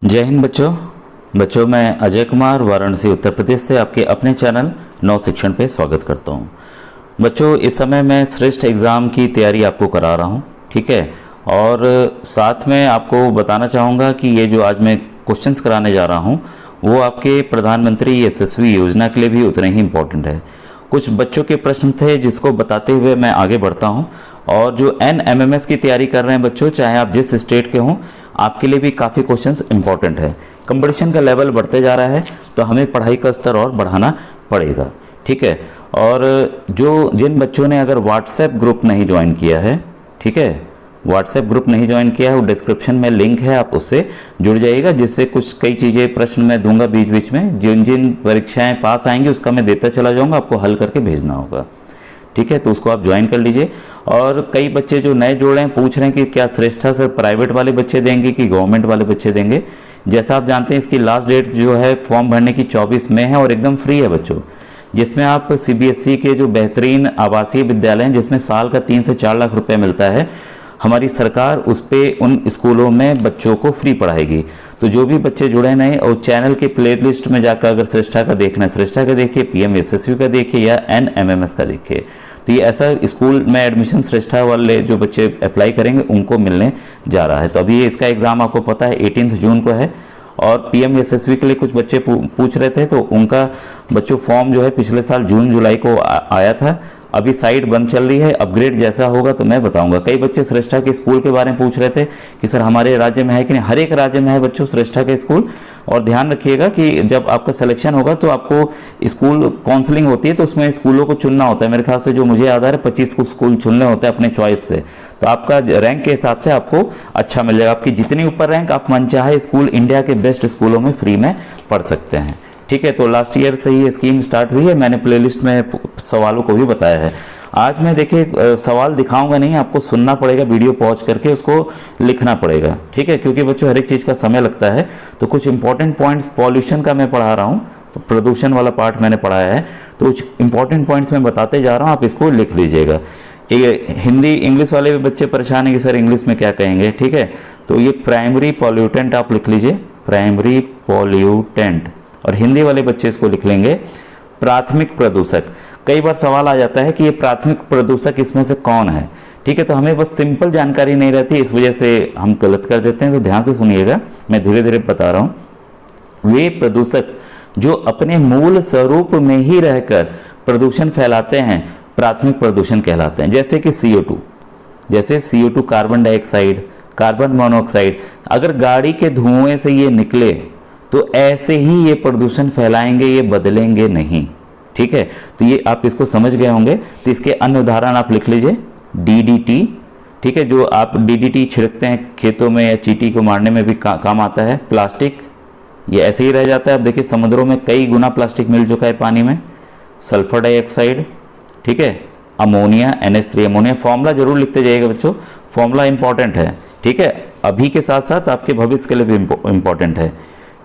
जय हिंद बच्चों। मैं अजय कुमार वाराणसी उत्तर प्रदेश से आपके अपने चैनल नव शिक्षण पे स्वागत करता हूँ। बच्चों, इस समय मैं श्रेष्ठ एग्ज़ाम की तैयारी आपको करा रहा हूँ, ठीक है। और साथ में आपको बताना चाहूँगा कि ये जो आज मैं क्वेश्चंस कराने जा रहा हूँ वो आपके प्रधानमंत्री यशस्वी योजना के लिए भी उतने ही इम्पोर्टेंट है। कुछ बच्चों के प्रश्न थे जिसको बताते हुए मैं आगे बढ़ता हूँ। और जो NMMS की तैयारी कर रहे हैं बच्चों, चाहे आप जिस स्टेट के हों, आपके लिए भी काफ़ी क्वेश्चंस इंपॉर्टेंट है। कंपटीशन का लेवल बढ़ते जा रहा है तो हमें पढ़ाई का स्तर और बढ़ाना पड़ेगा, ठीक है। और जिन बच्चों ने अगर व्हाट्सएप ग्रुप नहीं ज्वाइन किया है, ठीक है, व्हाट्सएप ग्रुप नहीं ज्वाइन किया है, वो डिस्क्रिप्शन में लिंक है, आप उससे जुड़ जाइएगा, जिससे कई चीज़ें प्रश्न मैं दूंगा बीच बीच में। जिन जिन परीक्षाएं पास आएंगी उसका मैं देता चला जाऊंगा, आपको हल करके भेजना होगा, ठीक है। तो उसको आप ज्वाइन कर लीजिए। और कई बच्चे जो नए जुड़ रहे हैं पूछ रहे हैं कि क्या श्रेष्ठा सर प्राइवेट वाले बच्चे देंगे कि गवर्नमेंट वाले बच्चे देंगे। जैसा आप जानते हैं इसकी लास्ट डेट जो है फॉर्म भरने की 24 मई है और एकदम फ्री है बच्चों, जिसमें आप CBSE के जो बेहतरीन आवासीय विद्यालय हैं जिसमें साल का 3 से 4 लाख रुपए मिलता है, हमारी सरकार उस पर उन स्कूलों में बच्चों को फ्री पढ़ाएगी। तो जो भी बच्चे जुड़े नए और चैनल के प्लेलिस्ट में जाकर अगर श्रेष्ठा का देखना है, श्रेष्ठा का देखिए, PM यशस्वी का देखिए या NMMS का देखिए। तो ये ऐसा स्कूल में एडमिशन श्रेष्ठा वाले जो बच्चे अप्लाई करेंगे उनको मिलने जा रहा है। तो अभी इसका एग्ज़ाम आपको पता है 18 जून को है। और PM यशस्वी के लिए कुछ बच्चे पूछ रहे थे, तो उनका बच्चों फॉर्म जो है पिछले साल जून जुलाई को आया था। अभी साइट बंद चल रही है, अपग्रेड जैसा होगा तो मैं बताऊंगा। कई बच्चे श्रेष्ठा के स्कूल के बारे में पूछ रहे थे कि सर हमारे राज्य में है कि नहीं। हर एक राज्य में है बच्चों श्रेष्ठा के स्कूल। और ध्यान रखिएगा कि जब आपका सिलेक्शन होगा तो आपको स्कूल काउंसलिंग होती है, तो उसमें स्कूलों को चुनना होता है। मेरे ख्याल से जो मुझे याद आ रहा है 25 को स्कूल चुनने होते हैं अपने चॉइस से। तो आपका रैंक के हिसाब से आपको अच्छा मिल जाएगा। आपकी जितनी ऊपर रैंक, आप मनचाहे स्कूल इंडिया के बेस्ट स्कूलों में फ्री में पढ़ सकते हैं, ठीक है। तो लास्ट ईयर से ही स्कीम स्टार्ट हुई है, मैंने प्लेलिस्ट में सवालों को भी बताया है। आज मैं देखिए सवाल दिखाऊंगा नहीं, आपको सुनना पड़ेगा, वीडियो पॉज करके उसको लिखना पड़ेगा, ठीक है, क्योंकि बच्चों हर एक चीज़ का समय लगता है। तो कुछ इंपॉर्टेंट पॉइंट्स पॉल्यूशन का मैं पढ़ा रहा हूँ, प्रदूषण वाला पार्ट मैंने पढ़ाया है, तो कुछ इंपॉर्टेंट पॉइंट्स मैं बताते जा रहा हूँ, आप इसको लिख लीजिएगा। ये हिंदी इंग्लिश वाले भी बच्चे परेशान हैं कि सर इंग्लिश में क्या कहेंगे, ठीक है। तो ये प्राइमरी पॉल्यूटेंट आप लिख लीजिए, प्राइमरी पॉल्यूटेंट। और हिंदी वाले बच्चे इसको लिख लेंगे प्राथमिक प्रदूषक। कई बार सवाल आ जाता है कि ये प्राथमिक प्रदूषक इसमें से कौन है, ठीक है। तो हमें बस सिंपल जानकारी नहीं रहती, इस वजह से हम गलत कर देते हैं। तो ध्यान से सुनिएगा, मैं धीरे धीरे बता रहा हूं। वे प्रदूषक जो अपने मूल स्वरूप में ही रहकर प्रदूषण फैलाते हैं प्राथमिक प्रदूषण कहलाते हैं। जैसे कि CO2 carbon dioxide, carbon monoxide, अगर गाड़ी के धुएं से ये निकले तो ऐसे ही ये प्रदूषण फैलाएंगे, ये बदलेंगे नहीं, ठीक है। तो ये आप इसको समझ गए होंगे। तो इसके अन्य उदाहरण आप लिख लीजिए, DDT, ठीक है, जो आप DDT छिड़कते हैं खेतों में या चींटी को मारने में भी काम आता है। प्लास्टिक, ये ऐसे ही रह जाता है। आप देखिए समुद्रों में कई गुना प्लास्टिक मिल चुका है पानी में। सल्फर डाइऑक्साइड, ठीक है, अमोनिया, NH3 अमोनिया। फॉर्मूला जरूर लिखते जाइएगा बच्चों, फॉर्मूला इंपॉर्टेंट है, ठीक है, अभी के साथ साथ आपके भविष्य के लिए भी इंपॉर्टेंट है।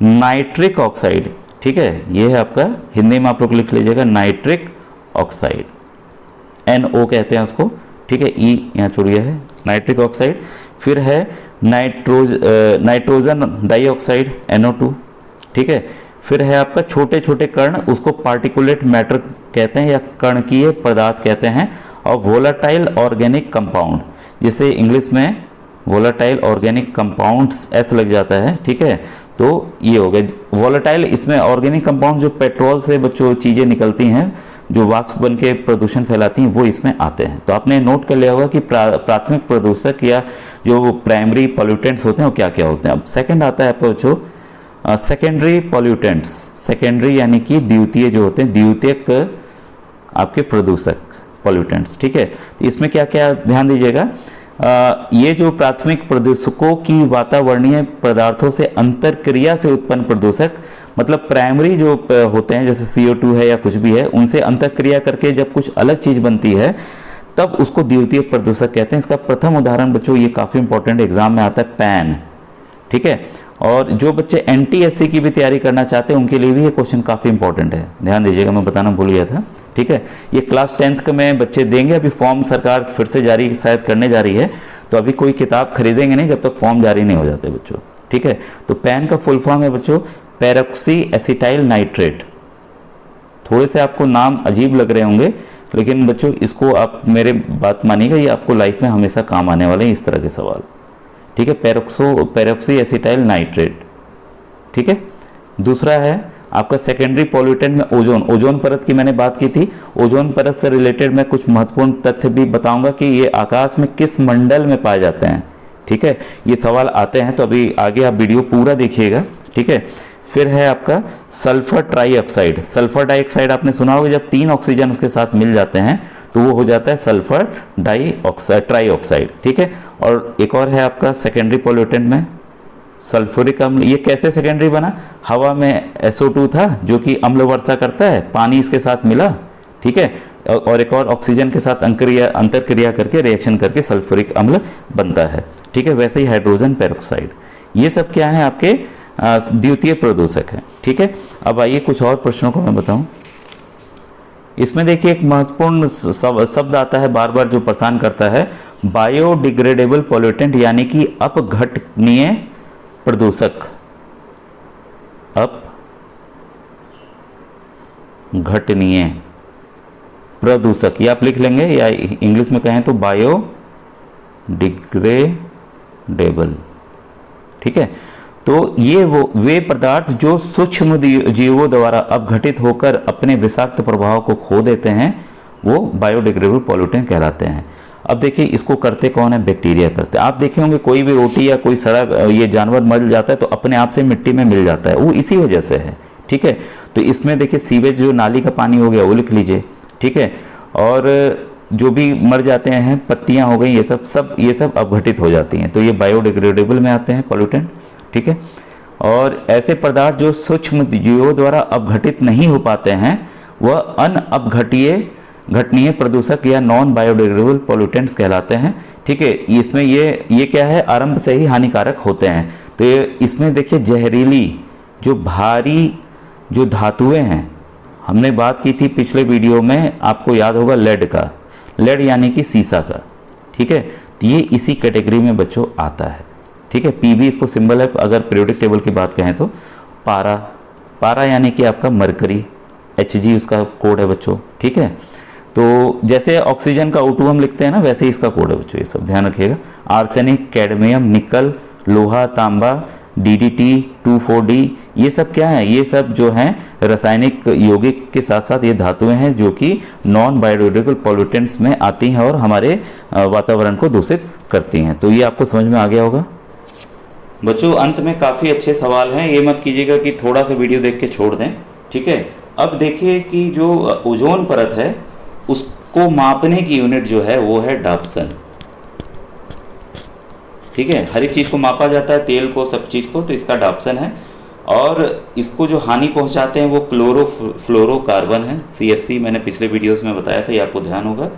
नाइट्रिक ऑक्साइड, ठीक है, ये है आपका, हिंदी में आप लोग लिख लीजिएगा नाइट्रिक ऑक्साइड, NO कहते हैं उसको, ठीक है, E यहाँ छोड़िए है, नाइट्रिक ऑक्साइड। फिर है नाइट्रोजन डाइऑक्साइड, NO2, ठीक है। फिर है आपका छोटे छोटे कण, उसको पार्टिकुलेट मैटर कहते हैं या कणकीय पदार्थ कहते हैं। और वोलाटाइल ऑर्गेनिक कंपाउंड, जिसे इंग्लिश में वोलाटाइल ऑर्गेनिक कंपाउंड्स ऐसा लग जाता है, ठीक है। तो ये हो गए वोलेटाइल। इसमें ऑर्गेनिक कंपाउंड जो पेट्रोल से बच्चों चीज़ें निकलती हैं जो वाष्प बन के प्रदूषण फैलाती हैं वो इसमें आते हैं। तो आपने नोट कर लिया होगा कि प्राथमिक प्रदूषक या जो प्राइमरी पॉल्यूटेंट्स होते हैं वो क्या क्या होते हैं। अब सेकंड आता है आपका बच्चों सेकेंडरी पॉल्यूटेंट्स। सेकेंडरी यानी कि द्वितीय जो होते हैं, द्वितीयक आपके प्रदूषक पॉल्यूटेंट्स, ठीक है। तो इसमें क्या क्या ध्यान दीजिएगा। ये जो प्राथमिक प्रदूषकों की वातावरणीय पदार्थों से अंतर क्रिया से उत्पन्न प्रदूषक, मतलब प्राइमरी जो होते हैं जैसे CO2 है या कुछ भी है, उनसे अंतर क्रिया करके जब कुछ अलग चीज बनती है तब उसको द्वितीय प्रदूषक कहते हैं। इसका प्रथम उदाहरण बच्चों, ये काफी इंपॉर्टेंट एग्जाम में आता है, पैन, ठीक है। और जो बच्चे NTSC की भी तैयारी करना चाहते हैं उनके लिए भी ये क्वेश्चन काफी इंपॉर्टेंट है, ध्यान दीजिएगा, मैं बताना भूल गया था, ठीक है। ये क्लास 10th में बच्चे देंगे। अभी फॉर्म सरकार फिर से जारी शायद करने जा रही है, तो अभी कोई किताब खरीदेंगे नहीं जब तक फॉर्म जारी नहीं हो जाते बच्चों, ठीक है। तो पैन का फुल फॉर्म है बच्चों पेरोक्सी एसिटाइल नाइट्रेट। थोड़े से आपको नाम अजीब लग रहे होंगे, लेकिन बच्चों इसको आप मेरे बात मानिएगा, ये आपको लाइफ में हमेशा काम आने वाले हैं इस तरह के सवाल, ठीक है। पेरोक्सी एसिटाइल नाइट्रेट, ठीक है। दूसरा है आपका सेकेंडरी पॉल्यूटेंट में ओजोन। ओजोन परत की मैंने बात की थी। ओजोन परत से रिलेटेड मैं कुछ महत्वपूर्ण तथ्य भी बताऊंगा कि ये आकाश में किस मंडल में पाए जाते हैं, ठीक है। ये सवाल आते हैं तो अभी आगे आप वीडियो पूरा देखिएगा, ठीक है। फिर है आपका सल्फर ट्राईऑक्साइड। सल्फर डाइऑक्साइड आपने सुना होगा, जब 3 ऑक्सीजन उसके साथ मिल जाते हैं तो वो हो जाता है सल्फर ट्राईऑक्साइड, ठीक है। और एक और है आपका सेकेंडरी पॉल्यूटेंट में सल्फ्यूरिक अम्ल। ये कैसे सेकेंडरी बना? हवा में SO2 था जो कि अम्ल वर्षा करता है, पानी इसके साथ मिला, ठीक है, और एक और ऑक्सीजन के साथ अंतरक्रिया करके रिएक्शन करके सल्फ्यूरिक अम्ल बनता है, ठीक है। वैसे ही हाइड्रोजन पेरोक्साइड, ये सब क्या है आपके द्वितीय प्रदूषक है, ठीक है। अब आइए कुछ और प्रश्नों को मैं बताऊं। इसमें देखिए एक महत्वपूर्ण शब्द आता है बार बार जो परेशान करता है, बायोडिग्रेडेबल पॉल्यूटेंट, यानी कि अपघटनीय प्रदूषक। अपघटनीय प्रदूषक, ये आप लिख लेंगे, या इंग्लिश में कहें तो बायोडिग्रेडेबल, ठीक है। तो ये वे पदार्थ जो सूक्ष्म जीवों द्वारा अपघटित होकर अपने विषाक्त प्रभाव को खो देते हैं, वो बायोडिग्रेडेबल पॉल्यूटेंट कहलाते हैं। अब देखिए इसको करते कौन है? बैक्टीरिया करते हैं। आप देखे होंगे कोई भी रोटी या कोई सड़ा ये जानवर मर जाता है तो अपने आप से मिट्टी में मिल जाता है, वो इसी वजह से है, ठीक है। तो इसमें देखिए सीवेज जो नाली का पानी हो गया वो लिख लीजिए, ठीक है। और जो भी मर जाते हैं, पत्तियां हो गई, ये सब अपघटित हो जाती हैं, तो ये बायोडिग्रेडेबल में आते हैं पॉल्यूटेंट, ठीक है। और ऐसे पदार्थ जो सूक्ष्म जीवों द्वारा अपघटित नहीं हो पाते हैं वह घटनीय प्रदूषक या नॉन बायोडिग्रेडेबल पॉल्यूटेंट्स कहलाते हैं, ठीक है। इसमें ये क्या है, आरंभ से ही हानिकारक होते हैं। तो इसमें देखिए जहरीली जो भारी जो धातुएं हैं, हमने बात की थी पिछले वीडियो में, आपको याद होगा लेड का, लेड यानी कि सीसा का, ठीक है। तो ये इसी कैटेगरी में बच्चों आता है, ठीक है। पीबी इसको सिंबल है, अगर पीरियोडिक टेबल की बात कहें तो पारा यानी कि आपका मरकरी, Hg उसका कोड है बच्चों, ठीक है। तो जैसे ऑक्सीजन का O2 हम लिखते हैं ना, वैसे ही इसका कोड है बच्चों, ये सब ध्यान रखिएगा। आर्सेनिक, कैडमियम, निकल, लोहा, तांबा, DDT, 2,4-D, ये सब क्या है? ये सब जो हैं रासायनिक यौगिक के साथ साथ ये धातुएं हैं जो कि नॉन बायोडिग्रेडेबल पॉल्यूटेंट्स में आती हैं और हमारे वातावरण को दूषित करती हैं। तो ये आपको समझ में आ गया होगा बच्चों। अंत में काफ़ी अच्छे सवाल हैं, ये मत कीजिएगा कि थोड़ा सा वीडियो देख के छोड़ दें, ठीक है। अब देखिए कि जो ओजोन परत है उसको मापने की यूनिट जो है वो है डाप्सन, ठीक है। हर एक चीज़ को मापा जाता है, तेल को, सब चीज़ को, तो इसका डाप्सन है। और इसको जो हानि पहुंचाते हैं वो क्लोरोफ्लोरोकार्बन है, CFC, मैंने पिछले वीडियोस में बताया था, ये आपको ध्यान होगा,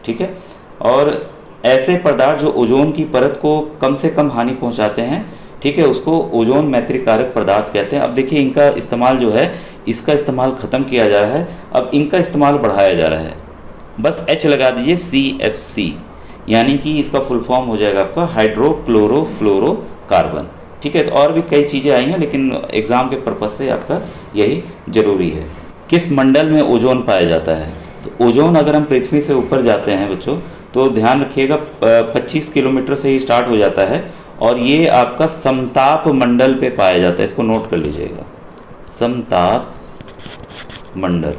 ठीक है। और ऐसे पदार्थ जो ओजोन की परत को कम से कम हानि पहुंचाते हैं, ठीक है, उसको ओजोन मैत्रीकारक पदार्थ कहते हैं। अब देखिए इनका इस्तेमाल जो है, इसका इस्तेमाल ख़त्म किया जा रहा है, अब इनका इस्तेमाल बढ़ाया जा रहा है। बस H लगा दीजिए, CFC, यानी कि इसका फुल फॉर्म हो जाएगा आपका हाइड्रोक्लोरोफ्लोरोकार्बन, ठीक है। तो और भी कई चीज़ें आई हैं, लेकिन एग्ज़ाम के पर्पज़ से आपका यही ज़रूरी है। किस मंडल में ओजोन पाया जाता है? तो ओजोन अगर हम पृथ्वी से ऊपर जाते हैं बच्चों, तो ध्यान रखिएगा 25 किलोमीटर से ही स्टार्ट हो जाता है, और ये आपका समताप मंडल पे पाया जाता है। इसको नोट कर लीजिएगा, समताप मंडल।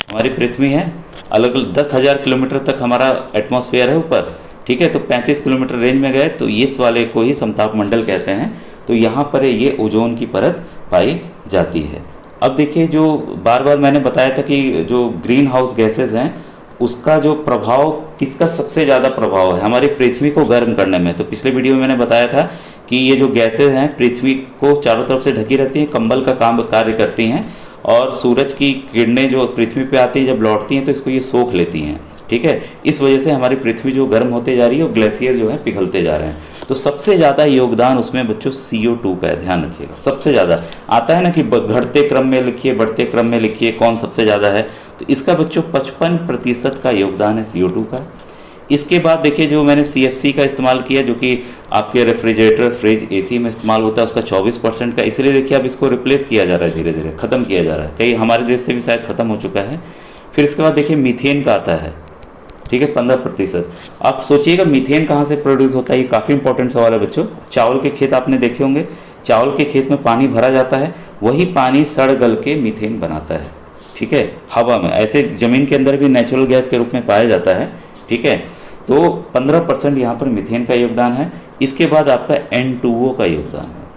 हमारी पृथ्वी है, अलग अलग 10,000 किलोमीटर तक हमारा एटमॉस्फेयर है ऊपर, ठीक है। तो 35 किलोमीटर रेंज में गए तो इस वाले को ही समताप मंडल कहते हैं। तो यहाँ पर ये ओजोन की परत पाई जाती है। अब देखिए जो बार बार मैंने बताया था कि जो ग्रीन हाउस गैसेज हैं उसका जो प्रभाव, किसका सबसे ज़्यादा प्रभाव है हमारी पृथ्वी को गर्म करने में। तो पिछले वीडियो में मैंने बताया था कि ये जो गैसेज हैं पृथ्वी को चारों तरफ से ढकी रहती हैं, कंबल का कार्य करती हैं, और सूरज की किरणें जो पृथ्वी पे आती हैं जब लौटती हैं तो इसको ये सोख लेती हैं, ठीक है। इस वजह से हमारी पृथ्वी जो गर्म होते जा रही है और ग्लेशियर जो है पिघलते जा रहे हैं। तो सबसे ज़्यादा योगदान उसमें बच्चों CO2 का है, ध्यान रखिएगा। सबसे ज़्यादा आता है ना कि घटते क्रम में लिखिए, बढ़ते क्रम में लिखिए, कौन सबसे ज़्यादा है। तो इसका बच्चों 55% का योगदान है CO2 का। इसके बाद देखिए जो मैंने CFC का इस्तेमाल किया, जो कि आपके रेफ्रिजरेटर, फ्रिज, AC में इस्तेमाल होता है, उसका 24% का, इसलिए देखिए अब इसको रिप्लेस किया जा रहा है, धीरे धीरे ख़त्म किया जा रहा है, कहीं हमारे देश से भी शायद ख़त्म हो चुका है। फिर इसके बाद देखिए मीथेन का आता है, ठीक है, 15%। आप सोचिएगा मीथेन कहाँ से प्रोड्यूस होता है, ये काफ़ी इंपॉर्टेंट सवाल है बच्चों। चावल के खेत आपने देखे होंगे, चावल के खेत में पानी भरा जाता है, वही पानी सड़ गल के मीथेन बनाता है, ठीक है, हवा में। ऐसे ज़मीन के अंदर भी नेचुरल गैस के रूप में पाया जाता है, ठीक है। तो 15% यहाँ पर मीथेन का योगदान है। इसके बाद आपका N2O का योगदान है,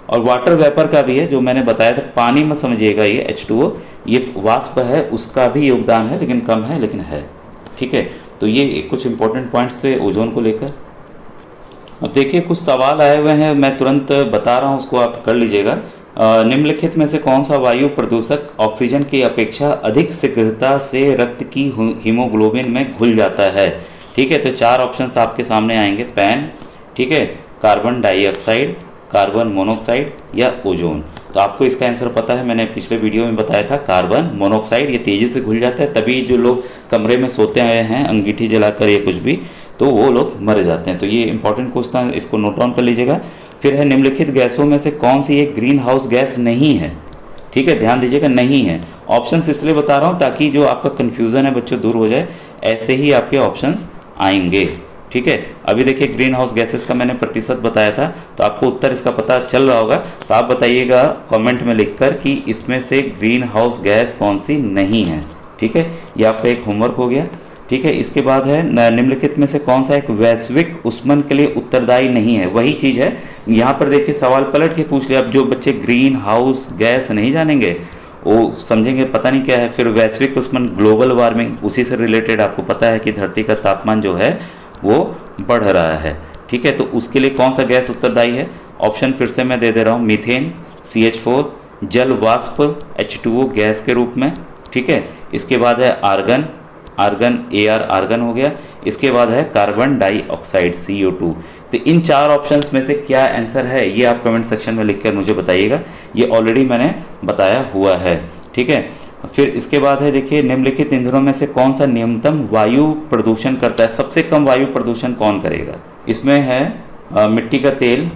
और वाटर वेपर का भी है, जो मैंने बताया था, पानी मत समझिएगा, ये H2O, ये वाष्प है, उसका भी योगदान है, लेकिन कम है, लेकिन है, ठीक है। तो ये कुछ इंपॉर्टेंट पॉइंट्स थे ओजोन को लेकर। अब देखिए कुछ सवाल आए हुए हैं, मैं तुरंत बता रहा हूँ, उसको आप कर लीजिएगा। निम्नलिखित में से कौन सा वायु प्रदूषक ऑक्सीजन की अपेक्षा अधिक शीघ्रता से रक्त की हीमोग्लोबिन में घुल जाता है, ठीक है। तो 4 ऑप्शंस आपके सामने आएंगे, पैन, ठीक है, कार्बन डाइऑक्साइड, कार्बन मोनोऑक्साइड या ओजोन। तो आपको इसका आंसर पता है, मैंने पिछले वीडियो में बताया था, कार्बन मोनोऑक्साइड। ये तेज़ी से घुल जाता है, तभी जो लोग कमरे में सोते हैं अंगीठी जलाकर या कुछ भी, तो वो लोग मर जाते हैं। तो ये इंपॉर्टेंट क्वेश्चन है, इसको नोट डाउन कर लीजिएगा। फिर है निम्नलिखित गैसों में से कौन सी एक ग्रीन हाउस गैस नहीं है, ठीक है, ध्यान दीजिएगा, नहीं है। ऑप्शंस इसलिए बता रहा हूँ ताकि जो आपका कन्फ्यूज़न है बच्चों दूर हो जाए, ऐसे ही आपके ऑप्शंस आएंगे, ठीक है। अभी देखिए ग्रीन हाउस गैसेस का मैंने प्रतिशत बताया था, तो आपको उत्तर इसका पता चल रहा होगा। तो आप बताइएगा कमेंट में लिखकर कि इसमें से ग्रीन हाउस गैस कौन सी नहीं है, ठीक है। ये आपका एक होमवर्क हो गया, ठीक है। इसके बाद है निम्नलिखित में से कौन सा एक वैश्विक उष्मन के लिए उत्तरदायी नहीं है। वही चीज़ है, यहाँ पर देखिए सवाल पलट के पूछ लिया। अब जो बच्चे ग्रीन हाउस गैस नहीं जानेंगे वो समझेंगे पता नहीं क्या है। फिर वैश्विक उष्मन, ग्लोबल वार्मिंग, उसी से रिलेटेड आपको पता है कि धरती का तापमान जो है वो बढ़ रहा है, ठीक है। तो उसके लिए कौन सा गैस उत्तरदायी है? ऑप्शन फिर से मैं दे दे रहा हूँ, मीथेन, CH4, जल वाष्प H2O गैस के रूप में, ठीक है। इसके बाद है आर्गन, आर्गन AR आर्गन हो गया। इसके बाद है कार्बन डाइऑक्साइड CO2। तो इन 4 ऑप्शंस में से क्या आंसर है, ये आप कमेंट सेक्शन में लिखकर मुझे बताइएगा। ये ऑलरेडी मैंने बताया हुआ है, ठीक है। फिर इसके बाद है देखिए निम्नलिखित ईंधनों में से कौन सा न्यूनतम वायु प्रदूषण करता है, सबसे कम वायु प्रदूषण कौन करेगा? इसमें है मिट्टी का तेल,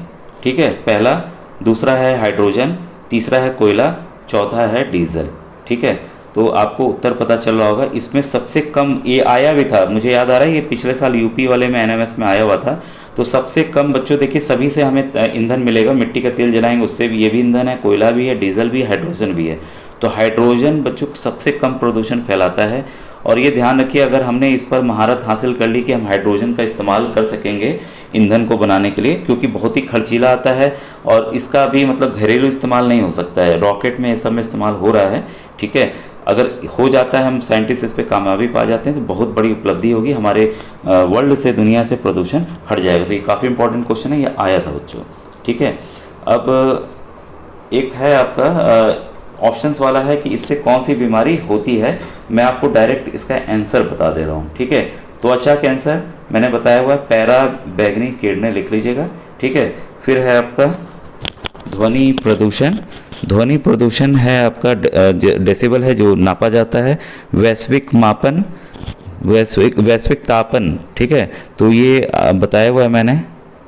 ठीक है, पहला। दूसरा है हाइड्रोजन, तीसरा है कोयला, चौथा है डीजल, ठीक है। तो आपको उत्तर पता चल रहा होगा। इसमें सबसे कम, ये आया भी था, मुझे याद आ रहा है, ये पिछले साल यूपी वाले में NMS में आया हुआ था। तो सबसे कम बच्चों देखिए सभी से हमें ईंधन मिलेगा, मिट्टी का तेल जलाएंगे उससे भी, ये भी ईंधन है, कोयला भी है, डीजल भी है, हाइड्रोजन भी है। तो हाइड्रोजन बच्चों सबसे कम प्रदूषण फैलाता है। और ये ध्यान रखिए, अगर हमने इस पर महारत हासिल कर ली कि हम हाइड्रोजन का इस्तेमाल कर सकेंगे ईंधन को बनाने के लिए, क्योंकि बहुत ही खर्चीला आता है और इसका भी मतलब घरेलू इस्तेमाल नहीं हो सकता है, रॉकेट में ये सब में इस्तेमाल हो रहा है, ठीक है। अगर हो जाता है, हम साइंटिस्ट इस पर कामयाबी पा जाते हैं, तो बहुत बड़ी उपलब्धि होगी, हमारे वर्ल्ड से, दुनिया से प्रदूषण हट जाएगा। तो ये काफ़ी इंपॉर्टेंट क्वेश्चन है, ये आया था बच्चों, ठीक है। अब एक है आपका ऑप्शंस वाला है कि इससे कौन सी बीमारी होती है। मैं आपको डायरेक्ट इसका आंसर बता दे रहा हूँ, ठीक है। त्वचा कैंसर मैंने बताया हुआ है, पैरा बैगनी किरणें लिख लीजिएगा, ठीक है। फिर है आपका ध्वनि प्रदूषण, ध्वनि प्रदूषण है आपका डेसिबल है जो नापा जाता है। वैश्विक मापन, वैश्विक तापन, ठीक है। तो ये बताया हुआ है मैंने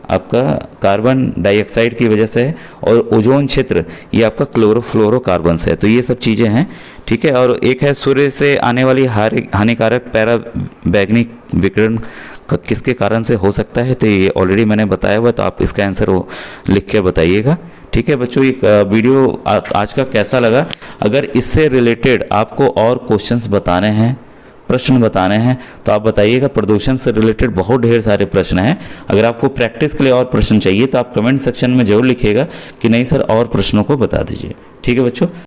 आपका कार्बन डाइऑक्साइड की वजह से है। और ओजोन क्षेत्र ये आपका क्लोरोफ्लोरोकार्बन से है। तो ये सब चीज़ें हैं, ठीक है। और एक है सूर्य से आने वाली हानिकारक पैरा बैगनी विकिरण किसके कारण से हो सकता है, तो ये ऑलरेडी मैंने बताया हुआ। तो आप इसका आंसर वो लिख के बताइएगा, ठीक है बच्चों। ये वीडियो आज का कैसा लगा? अगर इससे रिलेटेड आपको और क्वेश्चंस बताने हैं, प्रश्न बताने हैं, तो आप बताइएगा। प्रदूषण से रिलेटेड बहुत ढेर सारे प्रश्न हैं। अगर आपको प्रैक्टिस के लिए और प्रश्न चाहिए तो आप कमेंट सेक्शन में जरूर लिखिएगा कि नहीं सर और प्रश्नों को बता दीजिए, ठीक है बच्चों।